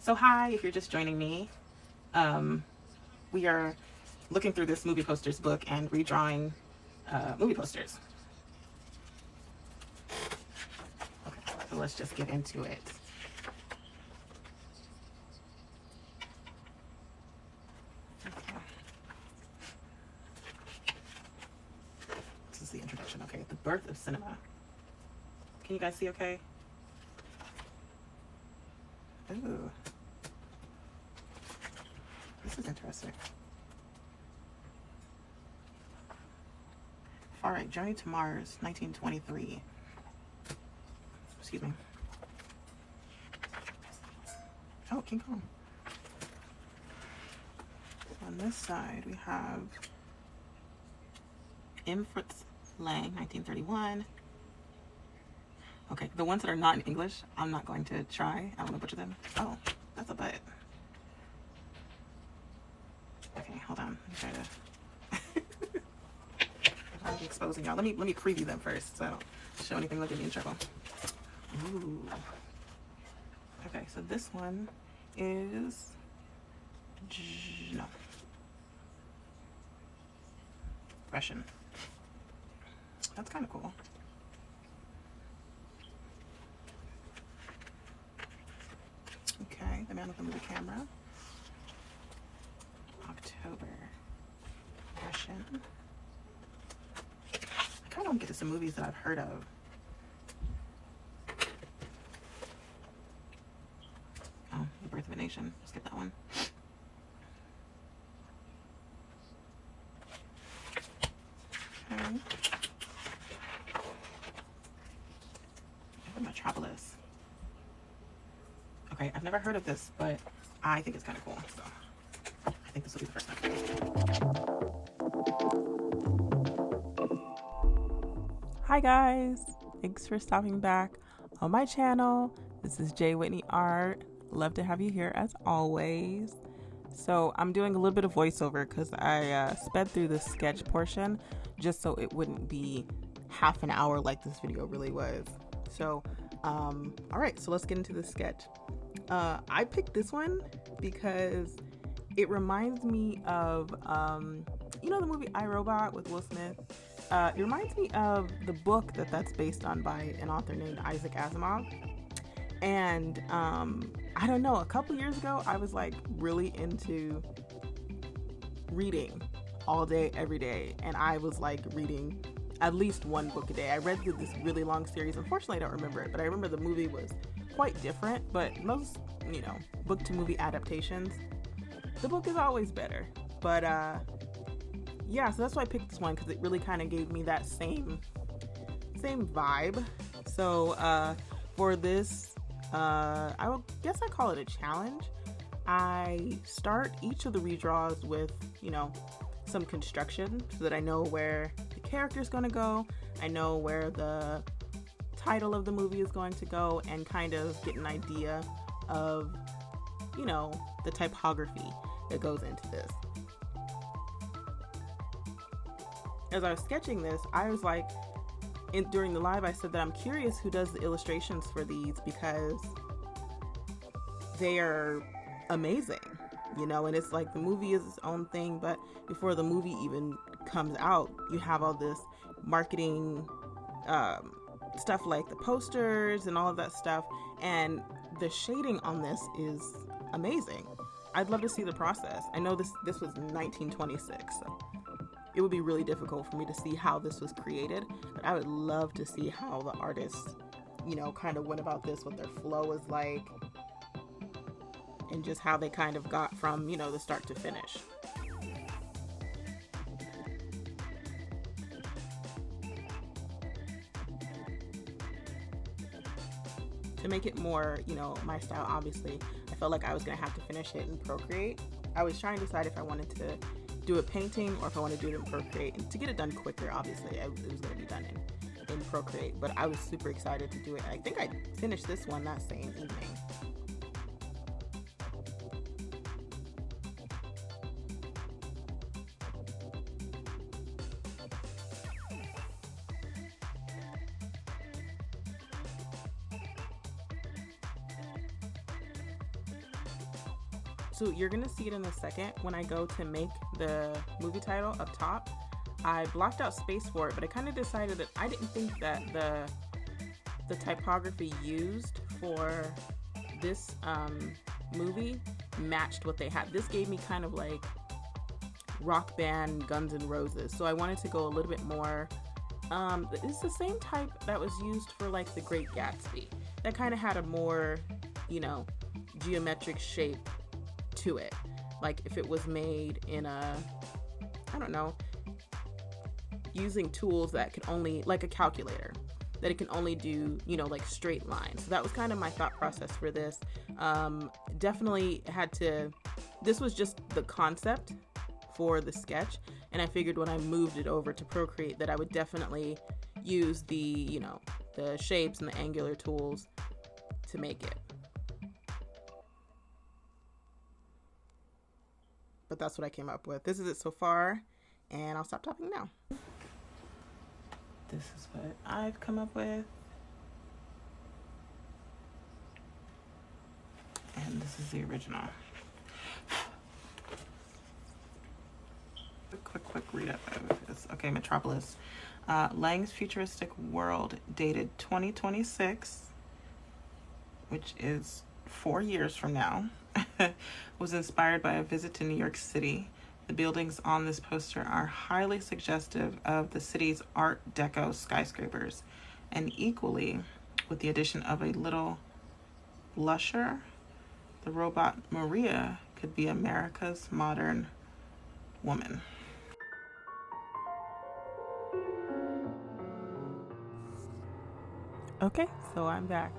So hi, if you're just joining me, we are looking through this movie posters book and redrawing movie posters. Okay, so let's just get into it. Okay. This is the introduction. Okay, the birth of cinema. Can you guys see okay? Ooh. This is interesting. All right, Journey to Mars, 1923. Excuse me. Oh, King Kong. On this side, we have M. Fritz Lang, 1931. Okay, the ones that are not in English, I'm not going to try. I want to butcher them. Oh, that's a butt. Okay, hold on. Let me try to. I'm exposing y'all. Let me preview them first, so I don't show anything that'll get me in trouble. Ooh. Okay, so this one is no Russian. That's kind of cool. Okay, the man with the movie camera. October. Russian. I kind of want to get to some movies that I've heard of. Oh, The Birth of a Nation. Let's get that one. Okay. Metropolis. Okay, I've never heard of this, but I think it's kind of cool. So I think this will be the first time. Hi guys, thanks for stopping back on my channel. This is J Whitney Art. Love to have you here as always. So I'm doing a little bit of voiceover because I sped through the sketch portion just so it wouldn't be half an hour like this video really was. So all right, so let's get into the sketch. I picked this one because it reminds me of you know the movie I, Robot with Will Smith. It reminds me of the book that's based on by an author named Isaac Asimov. And I don't know, a couple years ago I was like really into reading all day every day, and I was like reading at least one book a day. I read through this really long series. Unfortunately, I don't remember it, but I remember the movie was quite different. But most, you know, book to movie adaptations, the book is always better. But yeah, so that's why I picked this one, because it really kind of gave me that same vibe. So for this, I guess I call it a challenge. I start each of the redraws with, you know, some construction so that I know where the character is going to go. I know where the title of the movie is going to go, and kind of get an idea of, you know, the typography that goes into this. As I was sketching this, I was like, during the live, I said that I'm curious who does the illustrations for these, because they are amazing, you know. And it's like the movie is its own thing, but before the movie even comes out, you have all this marketing stuff like the posters and all of that stuff, and the shading on this is amazing. I'd love to see the process. I know this was 1926, so it would be really difficult for me to see how this was created, but I would love to see how the artists, you know, kind of went about this, what their flow is like, and just how they kind of got from, you know, the start to finish. To make it more, you know, my style, obviously, I felt like I was going to have to finish it in Procreate. I was trying to decide if I wanted to do a painting or if I want to do it in Procreate. And to get it done quicker, obviously, it was going to be done in Procreate. But I was super excited to do it. I think I finished this one that same evening. So you're gonna see it in a second when I go to make the movie title up top. I blocked out space for it, but I kind of decided that I didn't think that the typography used for this movie matched what they had. This gave me kind of like rock band Guns N' Roses, so I wanted to go a little bit more. It's the same type that was used for like The Great Gatsby. That kind of had a more, you know, geometric shape to it. Like if it was made in a, I don't know, using tools that could only, like a calculator, that it can only do, you know, like straight lines. So that was kind of my thought process for this. Definitely had to, this was just the concept for the sketch, and I figured when I moved it over to Procreate that I would definitely use the, you know, the shapes and the angular tools to make it. But that's what I came up with. This is it so far, and I'll stop talking now. This is what I've come up with. And this is the original. A quick read up of this. Okay, Metropolis. Lang's futuristic world, dated 2026, which is 4 years from now, was inspired by a visit to New York City. The buildings on this poster are highly suggestive of the city's Art Deco skyscrapers, and equally, with the addition of a little blusher, the robot Maria could be America's modern woman. Okay, so I'm back.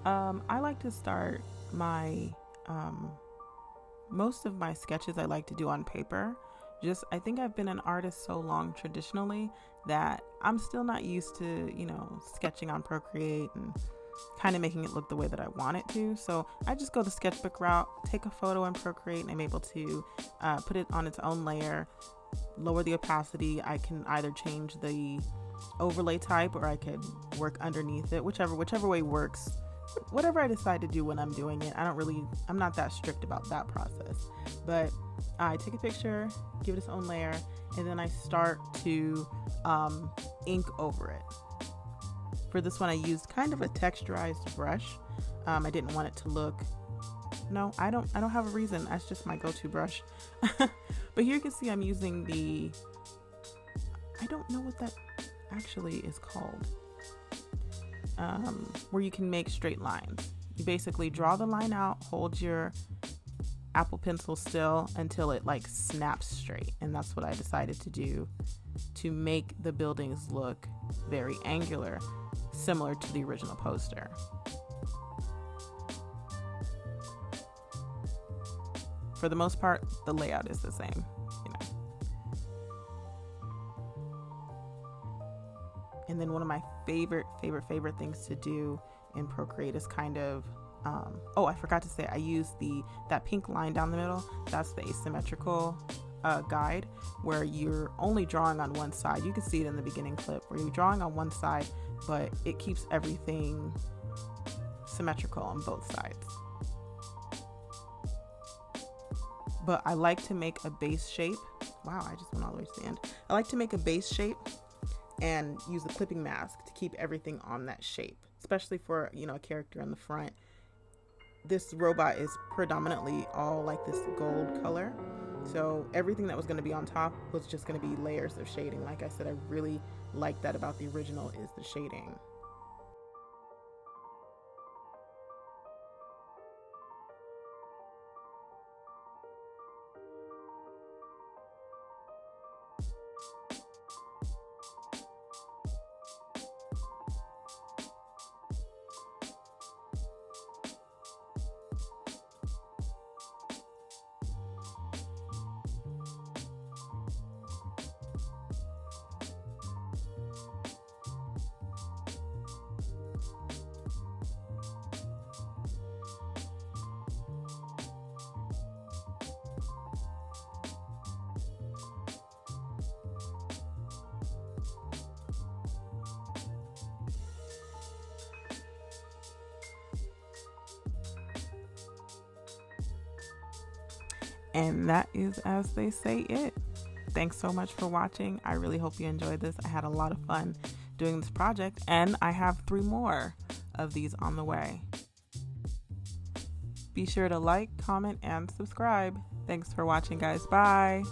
I like to start my most of my sketches I like to do on paper. I think I've been an artist so long traditionally that I'm still not used to, you know, sketching on Procreate and kind of making it look the way that I want it to. So I just go the sketchbook route, take a photo in Procreate, and I'm able to put it on its own layer, lower the opacity. I can either change the overlay type or I could work underneath it, whichever way works. Whatever I decide to do when I'm doing it, I'm not that strict about that process. But I take a picture, give it its own layer, and then I start to ink over it. For this one, I used kind of a texturized brush. I didn't want it to look, no, I don't have a reason. That's just my go-to brush. But here you can see I'm using I don't know what that actually is called. Where you can make straight lines. You basically draw the line out, hold your Apple Pencil still until it like snaps straight. And that's what I decided to do to make the buildings look very angular, similar to the original poster. For the most part, the layout is the same, you know. And then one of my favorite things to do in Procreate is kind of, I forgot to say, I use that pink line down the middle. That's the asymmetrical guide, where you're only drawing on one side. You can see it in the beginning clip where you're drawing on one side, but it keeps everything symmetrical on both sides. But I like to make a base shape. Wow, I just went all the way to the end. I like to make a base shape and use the clipping mask to keep everything on that shape, especially for, you know, a character in the front. This robot is predominantly all like this gold color, so everything that was going to be on top was just going to be layers of shading. Like I said, I really like that about the original, is the shading. And that is, as they say, it. Thanks so much for watching. I really hope you enjoyed this. I had a lot of fun doing this project, and I have 3 more of these on the way. Be sure to like, comment, and subscribe. Thanks for watching, guys. Bye.